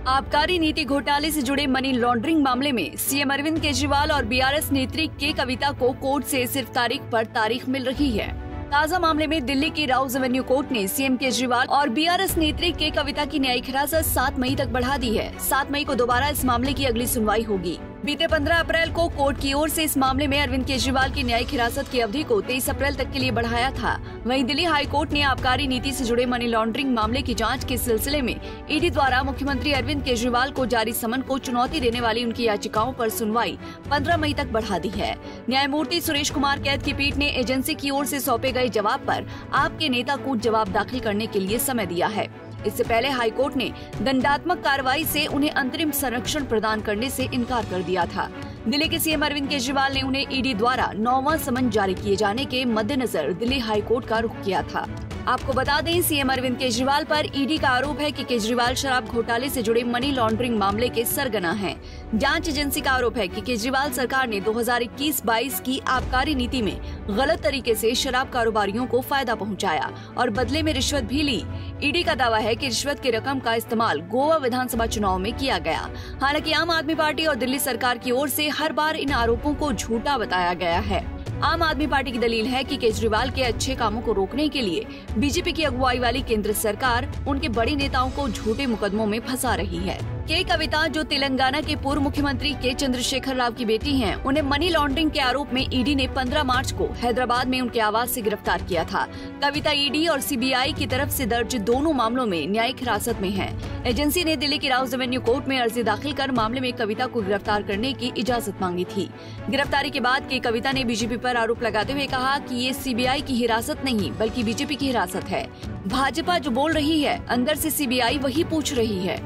आबकारी नीति घोटाले से जुड़े मनी लॉन्ड्रिंग मामले में सीएम अरविंद केजरीवाल और बीआरएस नेत्री के कविता को कोर्ट से सिर्फ तारीख पर तारीख मिल रही है। ताज़ा मामले में दिल्ली की राउज एवेन्यू कोर्ट ने सीएम केजरीवाल और बीआरएस नेत्री के कविता की न्यायिक हिरासत 7 मई तक बढ़ा दी है। 7 मई को दोबारा इस मामले की अगली सुनवाई होगी। बीते 15 अप्रैल को कोर्ट की ओर से इस मामले में अरविंद केजरीवाल की न्यायिक हिरासत की अवधि को 23 अप्रैल तक के लिए बढ़ाया था। वहीं दिल्ली हाई कोर्ट ने आबकारी नीति से जुड़े मनी लॉन्ड्रिंग मामले की जांच के सिलसिले में ईडी द्वारा मुख्यमंत्री अरविंद केजरीवाल को जारी समन को चुनौती देने वाली उनकी याचिकाओं पर सुनवाई 15 मई तक बढ़ा दी है। न्यायमूर्ति सुरेश कुमार कैद की पीठ ने एजेंसी की ओर से सौंपे गए जवाब पर आपके नेता को जवाब दाखिल करने के लिए समय दिया है। इससे पहले हाईकोर्ट ने दंडात्मक कार्रवाई से उन्हें अंतरिम संरक्षण प्रदान करने से इनकार कर दिया था। दिल्ली के सीएम अरविंद केजरीवाल ने उन्हें ईडी द्वारा 9वां समन जारी किए जाने के मद्देनजर दिल्ली हाईकोर्ट का रुख किया था। आपको बता दें, सीएम अरविंद केजरीवाल पर ईडी का आरोप है कि केजरीवाल शराब घोटाले से जुड़े मनी लॉन्ड्रिंग मामले के सरगना हैं। जांच एजेंसी का आरोप है कि केजरीवाल सरकार ने 2021-22 की आबकारी नीति में गलत तरीके से शराब कारोबारियों को फायदा पहुंचाया और बदले में रिश्वत भी ली। ईडी का दावा है कि रिश्वत की रकम का इस्तेमाल गोवा विधानसभा चुनाव में किया गया। हालांकि आम आदमी पार्टी और दिल्ली सरकार की ओर से हर बार इन आरोपों को झूठा बताया गया है। आम आदमी पार्टी की दलील है कि केजरीवाल के अच्छे कामों को रोकने के लिए बीजेपी की अगुवाई वाली केंद्र सरकार उनके बड़े नेताओं को झूठे मुकदमों में फंसा रही है। के कविता, जो तेलंगाना के पूर्व मुख्यमंत्री के चंद्रशेखर राव की बेटी हैं, उन्हें मनी लॉन्ड्रिंग के आरोप में ईडी ने 15 मार्च को हैदराबाद में उनके आवास से गिरफ्तार किया था। कविता ईडी और सीबीआई की तरफ से दर्ज दोनों मामलों में न्यायिक हिरासत में है। एजेंसी ने दिल्ली की राउज एवेन्यू कोर्ट में अर्जी दाखिल कर मामले में कविता को गिरफ्तार करने की इजाजत मांगी थी। गिरफ्तारी के बाद के कविता ने बीजेपी पर आरोप लगाते हुए कहा कि ये सीबीआई की हिरासत नहीं बल्कि बीजेपी की हिरासत है। भाजपा जो बोल रही है, अंदर से सीबीआई वही पूछ रही है।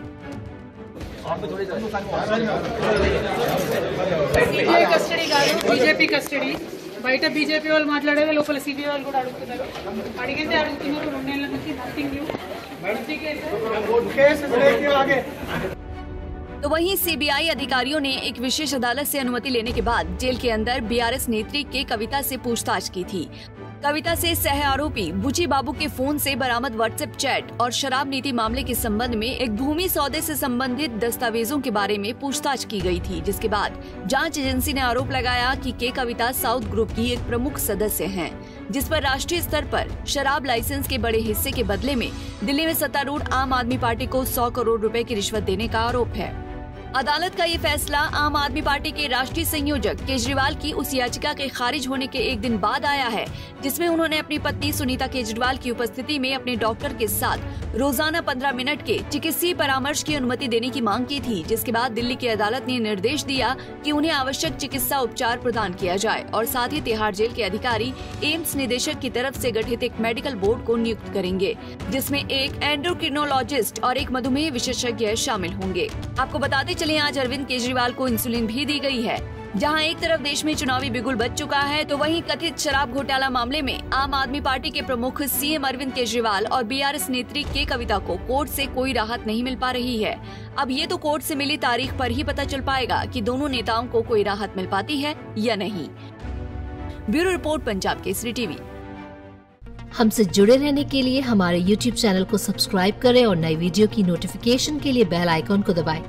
బీజేపీ కస్టడీ బయట బీజేపీ వాళ్ళు మాట్లాడేది లోపల సిబిఐ వాళ్ళు కూడా అడుగుతున్నారు. అడిగిందే అడుగుతున్నారు. 2 నెలల నుంచి నథింగ్ న్యూ. तो वहीं सीबीआई अधिकारियों ने एक विशेष अदालत से अनुमति लेने के बाद जेल के अंदर बीआरएस नेत्री के कविता से पूछताछ की थी। कविता से सह आरोपी बुची बाबू के फोन से बरामद व्हाट्सएप चैट और शराब नीति मामले के संबंध में एक भूमि सौदे से संबंधित दस्तावेजों के बारे में पूछताछ की गई थी, जिसके बाद जांच एजेंसी ने आरोप लगाया कि के कविता साउथ ग्रुप की एक प्रमुख सदस्य हैं, जिस पर राष्ट्रीय स्तर पर शराब लाइसेंस के बड़े हिस्से के बदले में दिल्ली में सत्तारूढ़ आम आदमी पार्टी को 100 करोड़ रुपए की रिश्वत देने का आरोप है। अदालत का ये फैसला आम आदमी पार्टी के राष्ट्रीय संयोजक केजरीवाल की उस याचिका के खारिज होने के एक दिन बाद आया है, जिसमें उन्होंने अपनी पत्नी सुनीता केजरीवाल की उपस्थिति में अपने डॉक्टर के साथ रोजाना 15 मिनट के चिकित्सीय परामर्श की अनुमति देने की मांग की थी, जिसके बाद दिल्ली की अदालत ने निर्देश दिया कि उन्हें आवश्यक चिकित्सा उपचार प्रदान किया जाए और साथ ही तिहाड़ जेल के अधिकारी एम्स निदेशक की तरफ से गठित एक मेडिकल बोर्ड को नियुक्त करेंगे, जिसमें एक एंडोक्रिनोलॉजिस्ट और एक मधुमेह विशेषज्ञ शामिल होंगे। आपको बताते चले, आज अरविंद केजरीवाल को इंसुलिन भी दी गई है। जहां एक तरफ देश में चुनावी बिगुल बज चुका है, तो वहीं कथित शराब घोटाला मामले में आम आदमी पार्टी के प्रमुख सीएम अरविंद केजरीवाल और बीआरएस नेत्री के कविता को कोर्ट से कोई राहत नहीं मिल पा रही है। अब ये तो कोर्ट से मिली तारीख पर ही पता चल पाएगा कि दोनों नेताओं को कोई राहत मिल पाती है या नहीं। Bureau report, Punjab Kesari TV. हमसे जुड़े रहने के लिए हमारे YouTube चैनल को सब्सक्राइब करें और नई वीडियो की नोटिफिकेशन के लिए बेल आइकॉन को दबाएं।